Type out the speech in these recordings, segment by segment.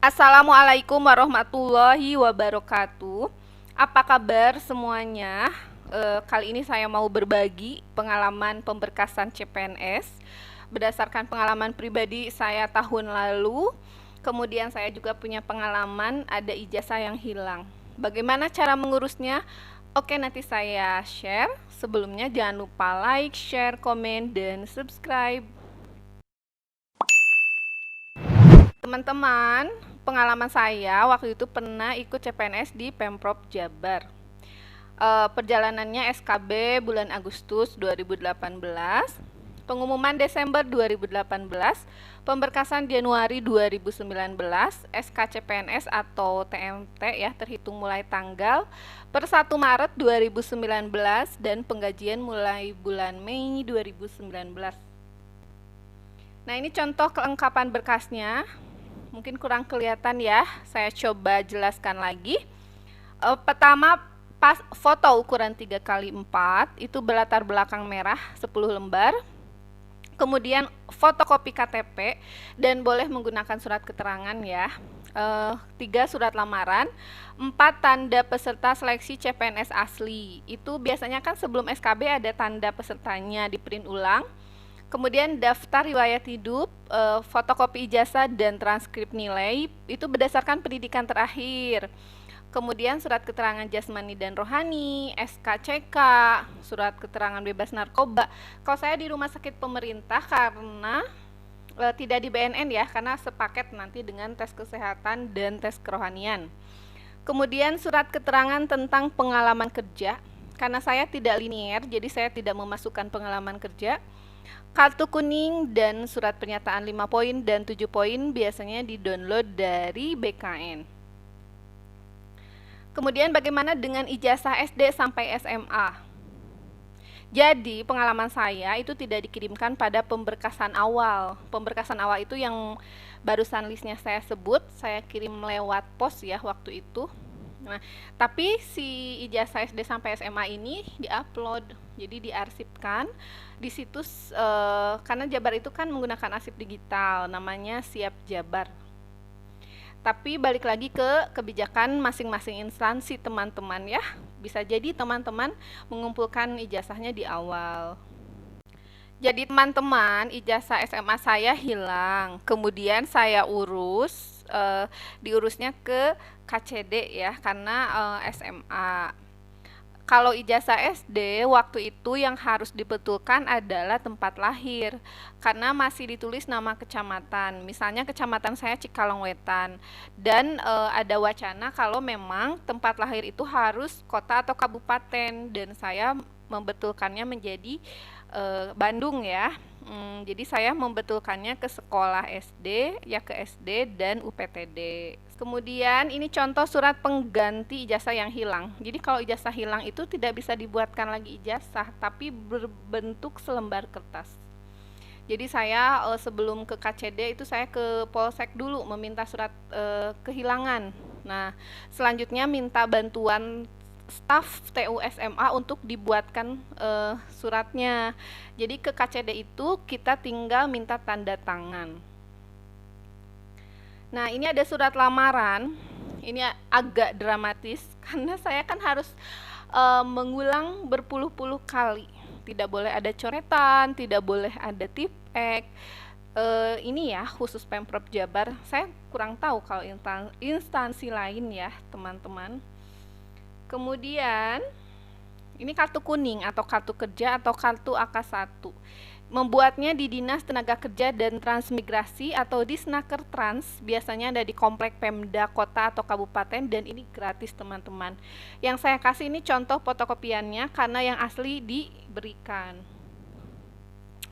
Assalamualaikum warahmatullahi wabarakatuh. Apa kabar semuanya? Kali ini saya mau berbagi pengalaman pemberkasan CPNS berdasarkan pengalaman pribadi saya tahun lalu. Kemudian saya juga punya pengalaman ada ijazah yang hilang. Bagaimana cara mengurusnya? Oke, nanti saya share. Sebelumnya jangan lupa like, share, komen, dan subscribe. Teman-teman, pengalaman saya waktu itu pernah ikut CPNS di Pemprov Jabar. Perjalanannya SKB bulan Agustus 2018, pengumuman Desember 2018, pemberkasan Januari 2019, SKCPNS atau TMT ya terhitung mulai tanggal per 1 Maret 2019 dan penggajian mulai bulan Mei 2019. Nah, ini contoh kelengkapan berkasnya. Mungkin kurang kelihatan ya, saya coba jelaskan lagi. Pertama, pas foto ukuran 3x4 itu berlatar belakang merah 10 lembar. Kemudian fotokopi KTP dan boleh menggunakan surat keterangan ya. 3 surat lamaran, 4 tanda peserta seleksi CPNS asli. Itu biasanya kan sebelum SKB ada tanda pesertanya di print ulang. Kemudian daftar riwayat hidup, fotokopi ijazah dan transkrip nilai itu berdasarkan pendidikan terakhir. Kemudian surat keterangan jasmani dan rohani, SKCK, surat keterangan bebas narkoba. Kalau saya di rumah sakit pemerintah karena tidak di BNN ya, karena sepaket nanti dengan tes kesehatan dan tes kerohanian. Kemudian surat keterangan tentang pengalaman kerja. Karena saya tidak linier, jadi saya tidak memasukkan pengalaman kerja. Kartu kuning dan surat pernyataan 5 poin dan 7 poin biasanya di-download dari BKN. Kemudian bagaimana dengan ijazah SD sampai SMA? Jadi pengalaman saya itu tidak dikirimkan pada pemberkasan awal. Pemberkasan awal itu yang barusan listnya saya sebut, saya kirim lewat pos ya waktu itu. Nah, tapi si ijazah SD sampai SMA ini diupload, jadi diarsipkan di situs karena Jabar itu kan menggunakan arsip digital, namanya Siap Jabar. Tapi balik lagi ke kebijakan masing-masing instansi teman-teman ya. Bisa jadi teman-teman mengumpulkan ijazahnya di awal. Jadi teman-teman, ijazah SMA saya hilang. Kemudian saya urus, diurusnya ke KCD ya, karena SMA. Kalau ijazah SD waktu itu yang harus dibetulkan adalah tempat lahir, karena masih ditulis nama kecamatan. Misalnya kecamatan saya Cikalongwetan, dan ada wacana kalau memang tempat lahir itu harus kota atau kabupaten, dan saya membetulkannya menjadi Bandung ya. Jadi saya membetulkannya ke sekolah SD, ya ke SD dan UPTD. Kemudian ini contoh surat pengganti ijazah yang hilang. Jadi kalau ijazah hilang itu tidak bisa dibuatkan lagi ijazah, tapi berbentuk selembar kertas. Jadi saya sebelum ke KCD itu saya ke Polsek dulu meminta surat kehilangan. Nah, selanjutnya minta bantuan staf TU SMA untuk dibuatkan suratnya. Jadi ke KCD itu kita tinggal minta tanda tangan. Nah, ini ada surat lamaran. Ini agak dramatis karena saya kan harus mengulang berpuluh-puluh kali. Tidak boleh ada coretan, tidak boleh ada tipek. Ini ya khusus Pemprov Jabar. Saya kurang tahu kalau instansi lain ya, teman-teman. Kemudian ini kartu kuning atau kartu kerja atau kartu AK1. Membuatnya di Dinas Tenaga Kerja dan Transmigrasi atau Disnaker Trans, biasanya ada di komplek Pemda kota atau kabupaten, dan ini gratis teman-teman. Yang saya kasih ini contoh fotokopiannya karena yang asli diberikan.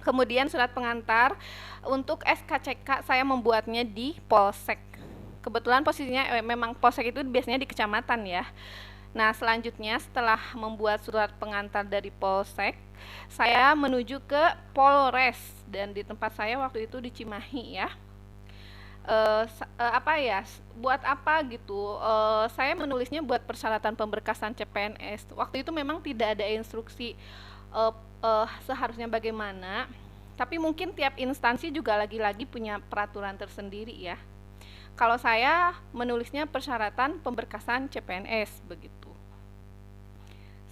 Kemudian surat pengantar untuk SKCK saya membuatnya di Polsek. Kebetulan posisinya memang Polsek itu biasanya di kecamatan ya. Nah, selanjutnya setelah membuat surat pengantar dari Polsek, saya menuju ke Polres, dan di tempat saya waktu itu di Cimahi ya. Buat apa gitu? Saya menulisnya buat persyaratan pemberkasan CPNS. Waktu itu memang tidak ada instruksi seharusnya bagaimana, tapi mungkin tiap instansi juga lagi-lagi punya peraturan tersendiri ya. Kalau saya menulisnya persyaratan pemberkasan CPNS begitu.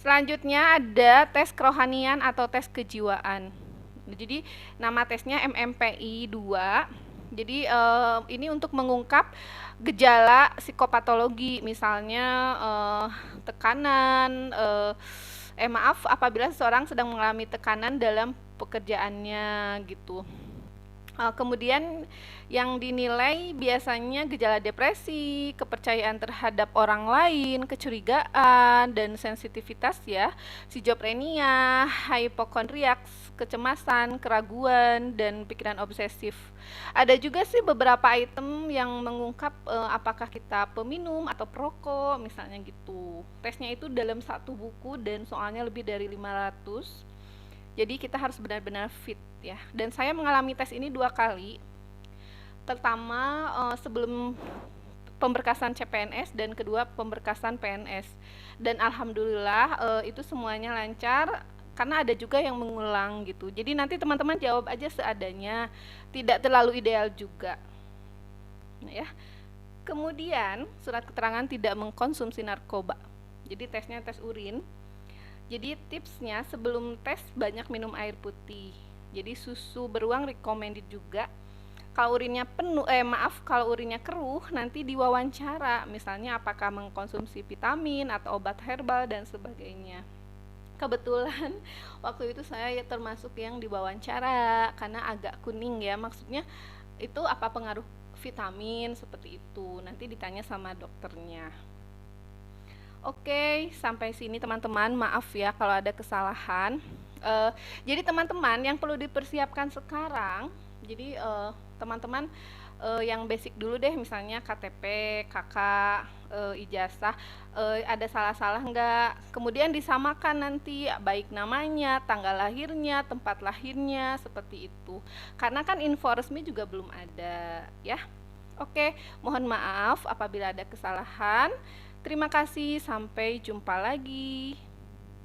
Selanjutnya ada tes kerohanian atau tes kejiwaan. Jadi nama tesnya MMPI 2. Jadi ini untuk mengungkap gejala psikopatologi, misalnya tekanan, maaf apabila seseorang sedang mengalami tekanan dalam pekerjaannya gitu. Kemudian yang dinilai biasanya gejala depresi, kepercayaan terhadap orang lain, kecurigaan, dan sensitivitas ya, skizofrenia, hipokondriak, kecemasan, keraguan, dan pikiran obsesif. Ada juga sih beberapa item yang mengungkap apakah kita peminum atau perokok, misalnya gitu. Tesnya itu dalam satu buku dan soalnya lebih dari 500. Jadi kita harus benar-benar fit ya. Dan saya mengalami tes ini 2 kali. Pertama sebelum pemberkasan CPNS dan kedua pemberkasan PNS. Dan alhamdulillah itu semuanya lancar karena ada juga yang mengulang gitu. Jadi nanti teman-teman jawab aja seadanya, tidak terlalu ideal juga. Nah, ya. Kemudian surat keterangan tidak mengkonsumsi narkoba. Jadi tesnya tes urin. Jadi tipsnya sebelum tes banyak minum air putih. Jadi susu beruang recommended juga. Kalau urinnya penuh, kalau urinnya keruh nanti diwawancara, misalnya apakah mengkonsumsi vitamin atau obat herbal dan sebagainya. Kebetulan waktu itu saya termasuk yang diwawancara karena agak kuning ya, maksudnya itu apa pengaruh vitamin seperti itu. Nanti ditanya sama dokternya. Oke, sampai sini teman-teman, maaf ya kalau ada kesalahan. Jadi teman-teman yang perlu dipersiapkan sekarang, jadi teman-teman yang basic dulu deh, misalnya KTP, KK, ijazah, ada salah-salah enggak, kemudian disamakan nanti baik namanya, tanggal lahirnya, tempat lahirnya, seperti itu. Karena kan info resmi juga belum ada ya. Oke, mohon maaf apabila ada kesalahan. Terima kasih, sampai jumpa lagi.